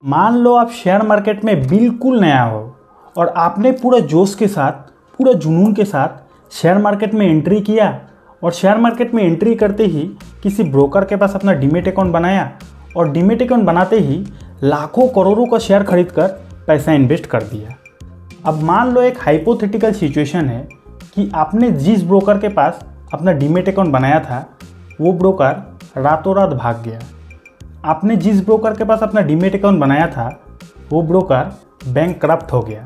मान लो आप share market में बिल्कुल नया हो और आपने पूरा जोश के साथ, पूरा जुनून के साथ शेयर मार्केट में एंट्री किया और शेयर मार्केट में एंट्री करते ही किसी ब्रोकर के पास अपना डीमेट अकाउंट बनाया और डीमेट अकाउंट बनाते ही लाखों करोड़ों का शेयर खरीद कर पैसा इन्वेस्ट कर दिया। अब मान लो एक हाइपोथेटिकल सिचुएशन है कि आपने जिस ब्रोकर के पास अपना डीमेट अकाउंट बनाया था वो ब्रोकर रातों रात भाग गया। आपने जिस ब्रोकर के पास अपना डीमेट अकाउंट बनाया था वो ब्रोकर बैंकक्रप्ट हो गया।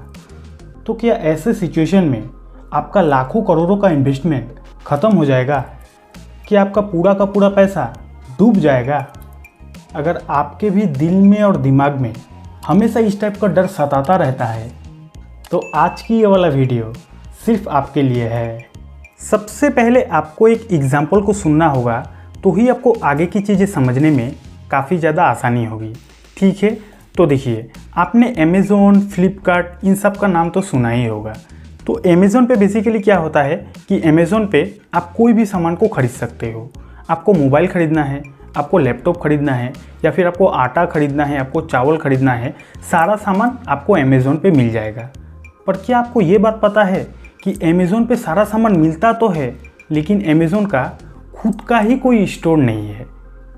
तो क्या ऐसे सिचुएशन में आपका लाखों करोड़ों का इन्वेस्टमेंट ख़त्म हो जाएगा? क्या आपका पूरा का पूरा पैसा डूब जाएगा? अगर आपके भी दिल में और दिमाग में हमेशा इस टाइप का डर सताता रहता है तो आज की ये वाला वीडियो सिर्फ आपके लिए है। सबसे पहले आपको एक एग्जाम्पल को सुनना होगा तो ही आपको आगे की चीज़ें समझने में काफ़ी ज़्यादा आसानी होगी। ठीक है, तो देखिए, आपने अमेज़ोन, फ्लिपकार्ट इन सब का नाम तो सुना ही होगा। तो अमेज़ोन पे बेसिकली क्या होता है कि अमेज़ोन पे आप कोई भी सामान को खरीद सकते हो। आपको मोबाइल ख़रीदना है, आपको लैपटॉप ख़रीदना है या फिर आपको आटा ख़रीदना है, आपको चावल ख़रीदना है, सारा सामान आपको अमेज़ोन पे मिल जाएगा। पर क्या आपको ये बात पता है कि अमेज़ोन पे सारा सामान मिलता तो है लेकिन अमेज़ोन का खुद का ही कोई स्टोर नहीं है,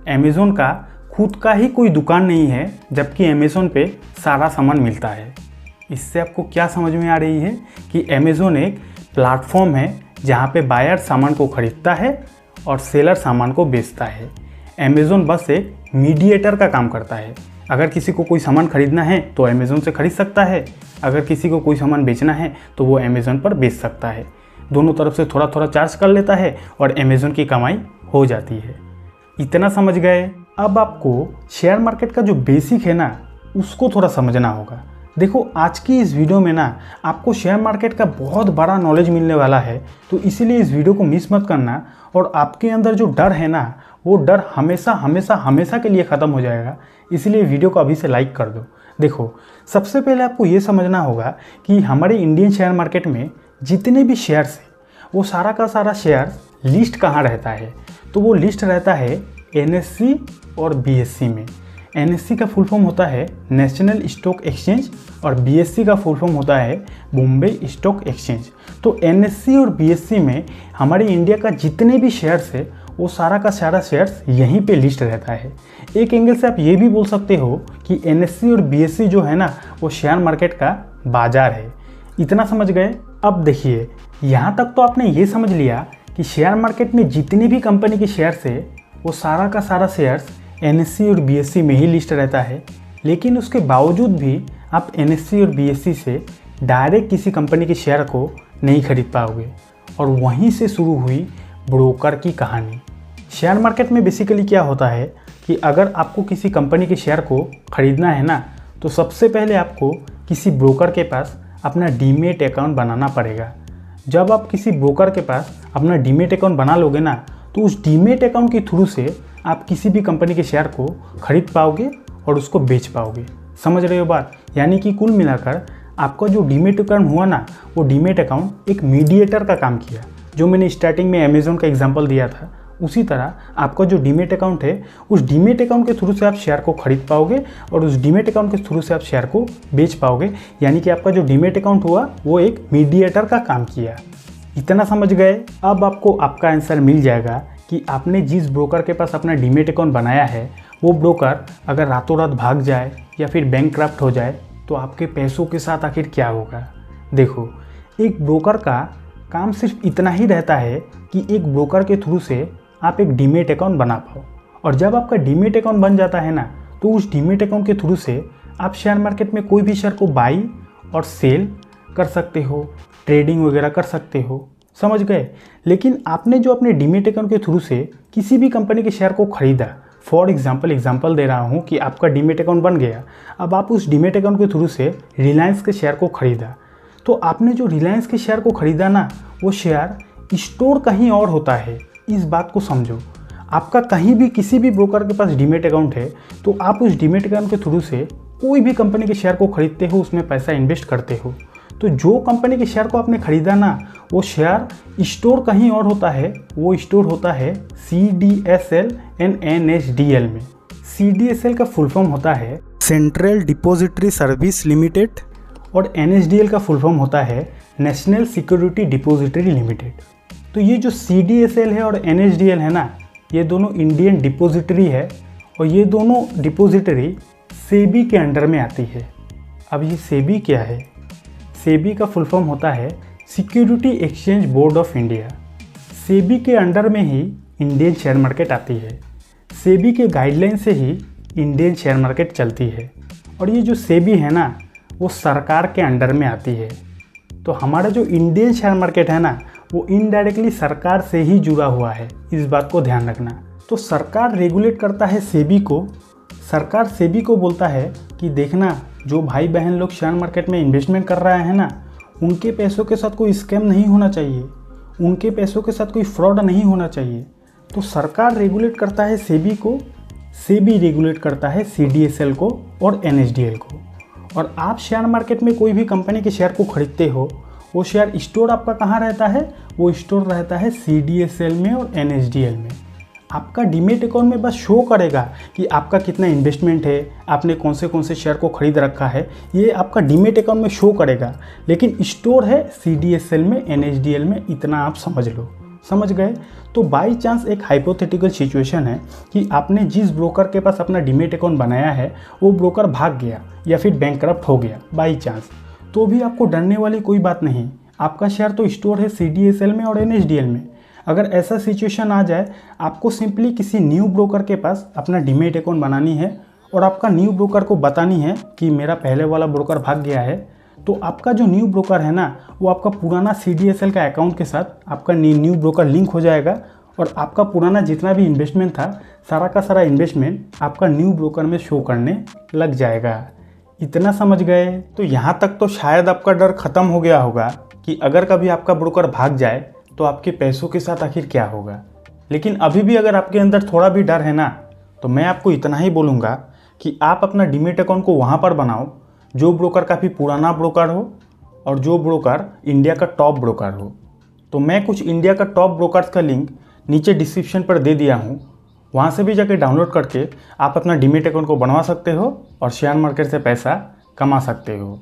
अमेज़ोन का खुद का ही कोई दुकान नहीं है, जबकि अमेज़ोन पे सारा सामान मिलता है। इससे आपको क्या समझ में आ रही है कि अमेज़ोन एक प्लेटफॉर्म है जहाँ पे बायर सामान को खरीदता है और सेलर सामान को बेचता है। अमेज़ोन बस एक मीडिएटर का काम करता है। अगर किसी को कोई सामान खरीदना है तो अमेज़ोन से खरीद सकता है, अगर किसी को कोई सामान बेचना है तो वो अमेज़ोन पर बेच सकता है। दोनों तरफ से थोड़ा थोड़ा चार्ज कर लेता है और अमेज़ोन की कमाई हो जाती है। इतना समझ गए? अब आपको शेयर मार्केट का जो बेसिक है ना उसको थोड़ा समझना होगा। देखो, आज की इस वीडियो में ना आपको शेयर मार्केट का बहुत बड़ा नॉलेज मिलने वाला है, तो इसीलिए इस वीडियो को मिस मत करना। और आपके अंदर जो डर है ना वो डर हमेशा हमेशा हमेशा के लिए ख़त्म हो जाएगा। इसलिए वीडियो को अभी से लाइक कर दो। देखो, सबसे पहले आपको ये समझना होगा कि हमारे इंडियन शेयर मार्केट में जितने भी शेयर्स हैं वो सारा का सारा शेयर लिस्ट कहाँ रहता है? तो वो लिस्ट रहता है NSE और BSE में। NSE का फुल फॉर्म होता है नेशनल स्टॉक एक्सचेंज और BSE का फुल फॉर्म होता है बॉम्बे स्टॉक एक्सचेंज। तो NSE और BSE में हमारे इंडिया का जितने भी शेयर्स है वो सारा का सारा शेयर्स यहीं पे लिस्ट रहता है। एक एंगल से आप ये भी बोल सकते हो कि NSE और BSE जो है ना वो शेयर मार्केट का बाजार है। इतना समझ गए? अब देखिए, यहाँ तक तो आपने ये समझ लिया कि शेयर मार्केट में जितनी भी कंपनी के शेयर्स है वो सारा का सारा शेयर्स NSE और BSE में ही लिस्ट रहता है। लेकिन उसके बावजूद भी आप NSE और BSE से डायरेक्ट किसी कंपनी के शेयर को नहीं खरीद पाओगे। और वहीं से शुरू हुई ब्रोकर की कहानी। शेयर मार्केट में बेसिकली क्या होता है कि अगर आपको किसी कंपनी के शेयर को खरीदना है ना तो सबसे पहले आपको किसी ब्रोकर के पास अपना डीमेट अकाउंट बनाना पड़ेगा। जब आप किसी ब्रोकर के पास अपना डीमेट अकाउंट बना लोगे ना तो उस डीमेट अकाउंट के थ्रू से आप किसी भी कंपनी के शेयर को खरीद पाओगे और उसको बेच पाओगे। समझ रहे हो बात? यानी कि कुल मिलाकर आपका जो डीमेट अकाउंट हुआ ना वो डीमेट अकाउंट एक मीडिएटर का काम किया। जो मैंने स्टार्टिंग में अमेज़ोन का एग्जांपल दिया था उसी तरह आपका जो डीमेट अकाउंट है उस डीमेट अकाउंट के थ्रू से आप शेयर को खरीद पाओगे और उस डीमेट अकाउंट के थ्रू से आप शेयर को बेच पाओगे। यानी कि आपका जो डीमेट अकाउंट हुआ वो एक मीडिएटर का काम किया। इतना समझ गए? अब आपको आपका आंसर मिल जाएगा कि आपने जिस ब्रोकर के पास अपना डीमेट अकाउंट बनाया है वो ब्रोकर अगर रातों रात भाग जाए या फिर बैंकक्रप्ट हो जाए तो आपके पैसों के साथ आखिर क्या होगा। देखो, एक ब्रोकर का काम सिर्फ इतना ही रहता है कि एक ब्रोकर के थ्रू से आप एक डीमेट अकाउंट बना पाओ। और जब आपका डीमेट अकाउंट बन जाता है ना तो उस डीमेट अकाउंट के थ्रू से आप शेयर मार्केट में कोई भी शेयर को बाई और सेल कर सकते हो, ट्रेडिंग वगैरह कर सकते हो। समझ गए? लेकिन आपने जो अपने डीमेट अकाउंट के थ्रू से किसी भी कंपनी के शेयर को खरीदा, फॉर एग्जांपल दे रहा हूँ कि आपका डीमेट अकाउंट बन गया। अब आप उस डीमेट अकाउंट के थ्रू से रिलायंस के शेयर को खरीदा, तो आपने जो रिलायंस के शेयर को खरीदा ना वो शेयर स्टोर कहीं और होता है। इस बात को समझो। आपका कहीं भी किसी भी ब्रोकर के पास डीमेट अकाउंट है तो आप उस डीमेट अकाउंट के थ्रू से कोई भी कंपनी के शेयर को खरीदते हो, उसमें पैसा इन्वेस्ट करते हो। तो जो कंपनी के शेयर को आपने खरीदा ना वो शेयर स्टोर कहीं और होता है। वो स्टोर होता है CDSL एंड NSDL में। CDSL का फुल फॉर्म होता है सेंट्रल डिपॉजिटरी सर्विस लिमिटेड, और NSDL का फुल फॉर्म होता है नेशनल सिक्योरिटी डिपॉजिटरी लिमिटेड। तो ये जो CDSL है और NSDL है ना, ये दोनों इंडियन डिपॉजिटरी है और ये दोनों डिपॉजिटरी सेबी के अंडर में आती है। अब ये सेबी क्या है? सेबी का फुल फॉर्म होता है security exchange board of India. SEBI के अंडर में ही इंडियन शेयर मार्केट आती है। सेबी के गाइडलाइन से ही इंडियन शेयर मार्केट चलती है। और ये जो सेबी है ना, वो सरकार के अंडर में आती है। तो हमारा जो इंडियन शेयर मार्केट है ना, वो इनडायरेक्टली सरकार से ही जुड़ा हुआ है, इस बात को ध्यान रखना। तो सरकार रेगुलेट करता है सेबी को। सरकार सेबी को बोलता है कि देखना, जो भाई बहन लोग शेयर मार्केट में इन्वेस्टमेंट कर रहे हैं ना, उनके पैसों के साथ कोई स्कैम नहीं होना चाहिए, उनके पैसों के साथ कोई फ्रॉड नहीं होना चाहिए। तो सरकार रेगुलेट करता है सेबी को, सेबी रेगुलेट करता है CDSL को और NSDL को। और आप शेयर मार्केट में कोई भी कंपनी के शेयर को खरीदते हो, वो शेयर स्टोर आपका कहाँ रहता है? वो स्टोर रहता है CDSL में और NSDL में। आपका डीमेट अकाउंट में बस शो करेगा कि आपका कितना इन्वेस्टमेंट है, आपने कौन से शेयर को खरीद रखा है, ये आपका डीमेट अकाउंट में शो करेगा। लेकिन स्टोर है CDSL में, NSDL में, इतना आप समझ लो। समझ गए? तो बाई चांस एक हाइपोथेटिकल सिचुएशन है कि आपने जिस ब्रोकर के पास अपना डीमेट अकाउंट बनाया है, वो ब्रोकर भाग गया या फिर बैंकरप्ट हो गया बाई चांस, तो भी आपको डरने वाली कोई बात नहीं। आपका शेयर तो स्टोर है CDSL में और NSDL में। अगर ऐसा सिचुएशन आ जाए, आपको सिंपली किसी न्यू ब्रोकर के पास अपना डीमेट अकाउंट बनानी है और आपका न्यू ब्रोकर को बतानी है कि मेरा पहले वाला ब्रोकर भाग गया है। तो आपका जो न्यू ब्रोकर है ना, वो आपका पुराना CDSL का अकाउंट के साथ आपका न्यू ब्रोकर लिंक हो जाएगा और आपका पुराना जितना भी इन्वेस्टमेंट था, सारा का सारा इन्वेस्टमेंट आपका न्यू ब्रोकर में शो करने लग जाएगा। इतना समझ गए? तो यहाँ तक तो शायद आपका डर खत्म हो गया होगा कि अगर कभी आपका ब्रोकर भाग जाए तो आपके पैसों के साथ आखिर क्या होगा। लेकिन अभी भी अगर आपके अंदर थोड़ा भी डर है ना, तो मैं आपको इतना ही बोलूँगा कि आप अपना डीमेट अकाउंट को वहाँ पर बनाओ जो ब्रोकर काफ़ी पुराना ब्रोकर हो और जो ब्रोकर इंडिया का टॉप ब्रोकर हो। तो मैं कुछ इंडिया का टॉप ब्रोकर्स का लिंक नीचे डिस्क्रिप्शन पर दे दिया हूँ, वहाँ से भी जाके डाउनलोड करके आप अपना डीमेट अकाउंट को बनवा सकते हो और शेयर मार्केट से पैसा कमा सकते हो।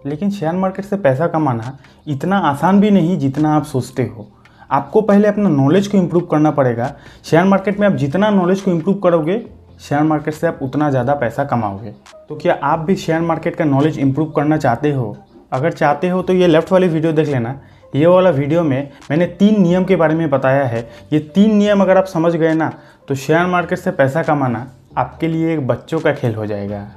लेकिन शेयर मार्केट से पैसा कमाना इतना आसान भी नहीं जितना आप सोचते हो। आपको पहले अपना नॉलेज को इम्प्रूव करना पड़ेगा। शेयर मार्केट में आप जितना नॉलेज को इम्प्रूव करोगे, शेयर मार्केट से आप उतना ज़्यादा पैसा कमाओगे। तो क्या आप भी शेयर मार्केट का नॉलेज इम्प्रूव करना चाहते हो? अगर चाहते हो तो ये लेफ्ट वाली वीडियो देख लेना। ये वाला वीडियो में मैंने 3 नियम के बारे में बताया है। ये 3 नियम अगर आप समझ गए ना, तो शेयर मार्केट से पैसा कमाना आपके लिए एक बच्चों का खेल हो जाएगा।